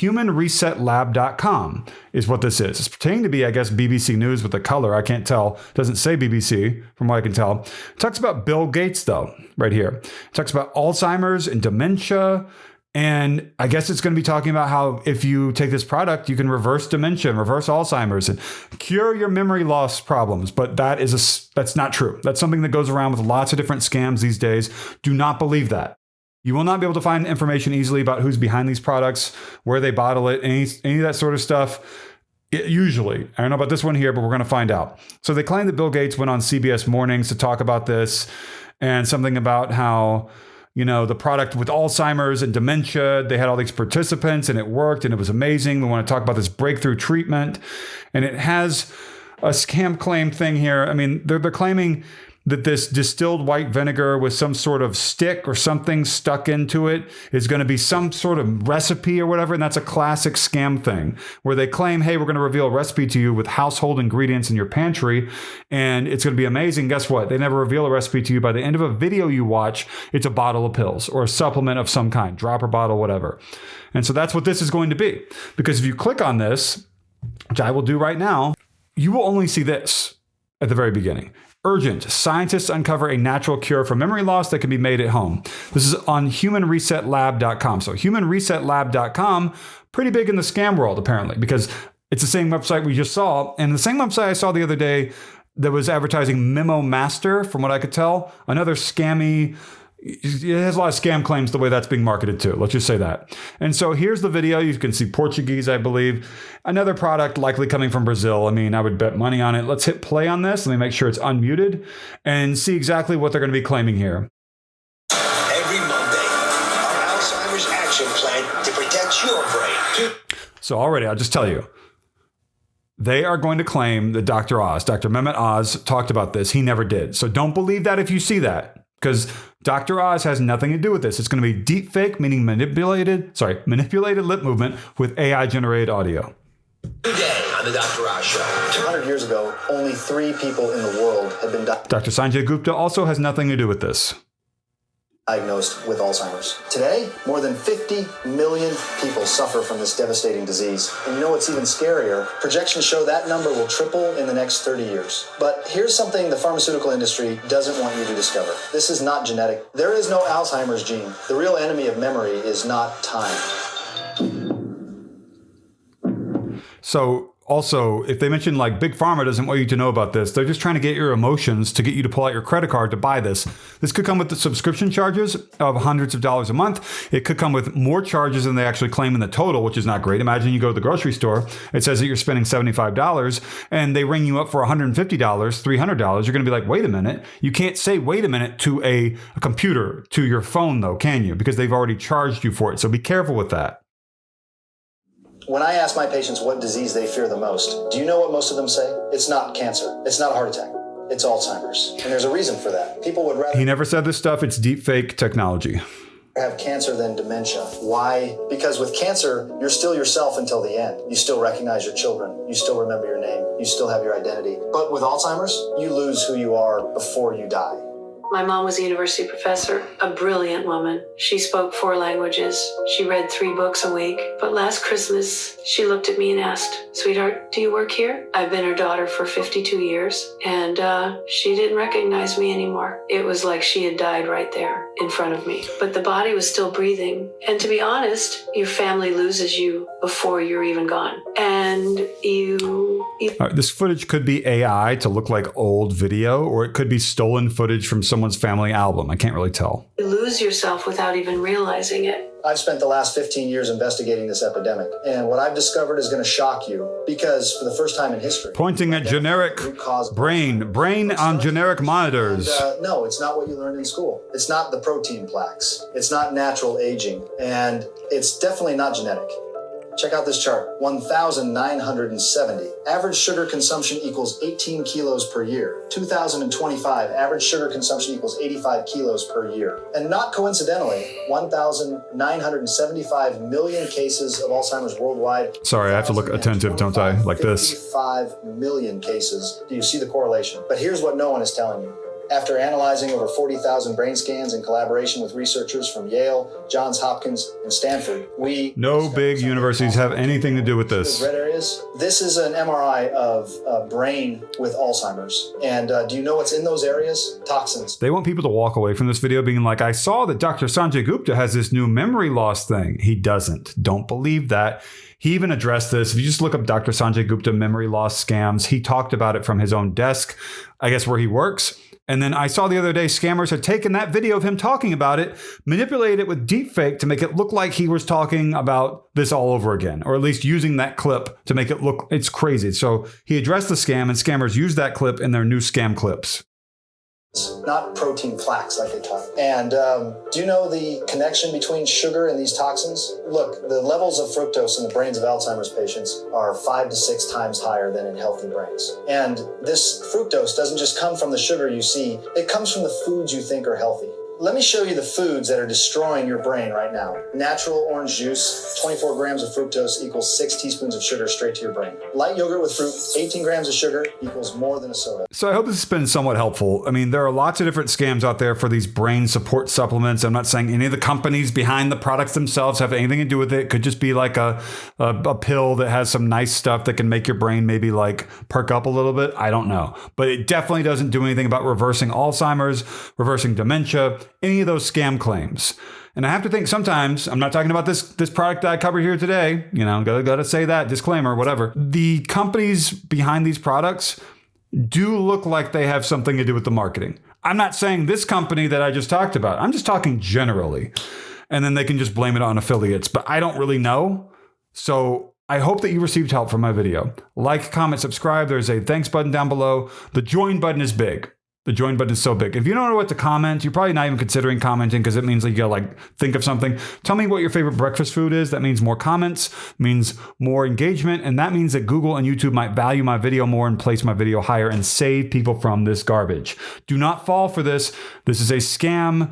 humanresetlab.com is what this is. It's pretending to be, I guess, BBC News with the color. I can't tell. It doesn't say BBC from what I can tell. It talks about Bill Gates, though, right here. It talks about Alzheimer's and dementia. And I guess it's going to be talking about how if you take this product, you can reverse dementia and reverse Alzheimer's and cure your memory loss problems. But that's not true. That's something that goes around with lots of different scams these days. Do not believe that. You will not be able to find information easily about who's behind these products, where they bottle it, any of that sort of stuff. Usually. I don't know about this one here, but we're going to find out. So they claim that Bill Gates went on CBS Mornings to talk about this and something about how, the product with Alzheimer's and dementia, they had all these participants and it worked and it was amazing. We want to talk about this breakthrough treatment. And it has a scam claim thing here. I mean, they're claiming that this distilled white vinegar with some sort of stick or something stuck into it is going to be some sort of recipe or whatever. And that's a classic scam thing where they claim, hey, we're going to reveal a recipe to you with household ingredients in your pantry and it's going to be amazing. Guess what? They never reveal a recipe to you. By the end of a video you watch, it's a bottle of pills or a supplement of some kind, dropper bottle, whatever. And so that's what this is going to be. Because if you click on this, which I will do right now, you will only see this at the very beginning. Urgent. Scientists uncover a natural cure for memory loss that can be made at home. This is on humanresetlab.com. So humanresetlab.com, pretty big in the scam world, apparently, because it's the same website we just saw. And the same website I saw the other day that was advertising Memo Master, from what I could tell, another scammy. It has a lot of scam claims the way that's being marketed too. Let's just say that. And so here's the video. You can see Portuguese, I believe. Another product likely coming from Brazil. I mean, I would bet money on it. Let's hit play on this. Let me make sure it's unmuted and see exactly what they're going to be claiming here. Every Monday, our Alzheimer's action plan to protect your brain. So already, I'll just tell you. They are going to claim that Dr. Oz, Dr. Mehmet Oz, talked about this. He never did. So don't believe that if you see that. Because Dr. Oz has nothing to do with this. It's going to be deepfake, meaning manipulated lip movement with AI-generated audio. Today on the Dr. Oz Show. 200 years ago, only 3 people in the world had been Dr. Sanjay Gupta also has nothing to do with this. diagnosed with Alzheimer's. Today, more than 50 million people suffer from this devastating disease. And you know what's even scarier? Projections show that number will triple in the next 30 years. But here's something the pharmaceutical industry doesn't want you to discover. This is not genetic. There is no Alzheimer's gene. The real enemy of memory is not time. So also, if they mention like Big Pharma doesn't want you to know about this, they're just trying to get your emotions to get you to pull out your credit card to buy this. This could come with the subscription charges of hundreds of dollars a month. It could come with more charges than they actually claim in the total, which is not great. Imagine you go to the grocery store, it says that you're spending $75 and they ring you up for $150, $300. You're going to be like, wait a minute. You can't say wait a minute to a computer, to your phone though, can you? Because they've already charged you for it. So be careful with that. When I ask my patients what disease they fear the most, do you know what most of them say? It's not cancer. It's not a heart attack. It's Alzheimer's. And there's a reason for that. People would rather... He never said this stuff. It's deepfake technology. ...have cancer than dementia. Why? Because with cancer, you're still yourself until the end. You still recognize your children. You still remember your name. You still have your identity. But with Alzheimer's, you lose who you are before you die. My mom was a university professor, a brilliant woman. She spoke 4 languages. She read 3 books a week. But last Christmas, she looked at me and asked, "Sweetheart, do you work here?" I've been her daughter for 52 years, and she didn't recognize me anymore. It was like she had died right there in front of me. But the body was still breathing. And to be honest, your family loses you before you're even gone. And you... All right, this footage could be AI to look like old video, or it could be stolen footage from someone's family album. I can't really tell. You lose yourself without even realizing it. I've spent the last 15 years investigating this epidemic, and what I've discovered is going to shock you, because for the first time in history... Pointing at generic brain on generic monitors. And, no, it's not what you learned in school. It's not the protein plaques. It's not natural aging, and it's definitely not genetic. Check out this chart, 1,970. Average sugar consumption equals 18 kilos per year. 2025, average sugar consumption equals 85 kilos per year. And not coincidentally, 1,975 million cases of Alzheimer's worldwide. Sorry, I have to look attentive, don't I? Like this. 55 million cases. Do you see the correlation? But here's what no one is telling you. After analyzing over 40,000 brain scans in collaboration with researchers from Yale, Johns Hopkins, and Stanford, no big universities have anything to do with this. Red areas. This is an MRI of brain with Alzheimer's. And do you know what's in those areas? Toxins. They want people to walk away from this video being like, I saw that Dr. Sanjay Gupta has this new memory loss thing. He doesn't. Don't believe that. He even addressed this. If you just look up Dr. Sanjay Gupta memory loss scams, he talked about it from his own desk, I guess where he works. And then I saw the other day scammers had taken that video of him talking about it, manipulated it with deepfake to make it look like he was talking about this all over again, or at least using that clip to make it look, it's crazy. So he addressed the scam and scammers used that clip in their new scam clips. Not protein plaques like they talk. And do you know the connection between sugar and these toxins? Look, the levels of fructose in the brains of Alzheimer's patients are 5 to 6 times higher than in healthy brains. And this fructose doesn't just come from the sugar you see, it comes from the foods you think are healthy. Let me show you the foods that are destroying your brain right now. Natural orange juice, 24 grams of fructose equals 6 teaspoons of sugar straight to your brain. Light yogurt with fruit, 18 grams of sugar equals more than a soda. So I hope this has been somewhat helpful. I mean, there are lots of different scams out there for these brain support supplements. I'm not saying any of the companies behind the products themselves have anything to do with it. It could just be like a pill that has some nice stuff that can make your brain maybe like perk up a little bit. I don't know. But it definitely doesn't do anything about reversing Alzheimer's, reversing dementia, any of those scam claims. And I have to think sometimes, I'm not talking about this product that I covered here today, you know, gotta say that, disclaimer, whatever. The companies behind these products do look like they have something to do with the marketing. I'm not saying this company that I just talked about. I'm just talking generally. And then they can just blame it on affiliates, but I don't really know. So I hope that you received help from my video. Like, comment, subscribe. There's a thanks button down below. The join button is big. The join button is so big. If you don't know what to comment, you're probably not even considering commenting because it means like you gotta think of something. Tell me what your favorite breakfast food is. That means more comments, means more engagement, and that means that Google and YouTube might value my video more and place my video higher and save people from this garbage. Do not fall for this. This is a scam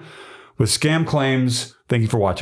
with scam claims. Thank you for watching.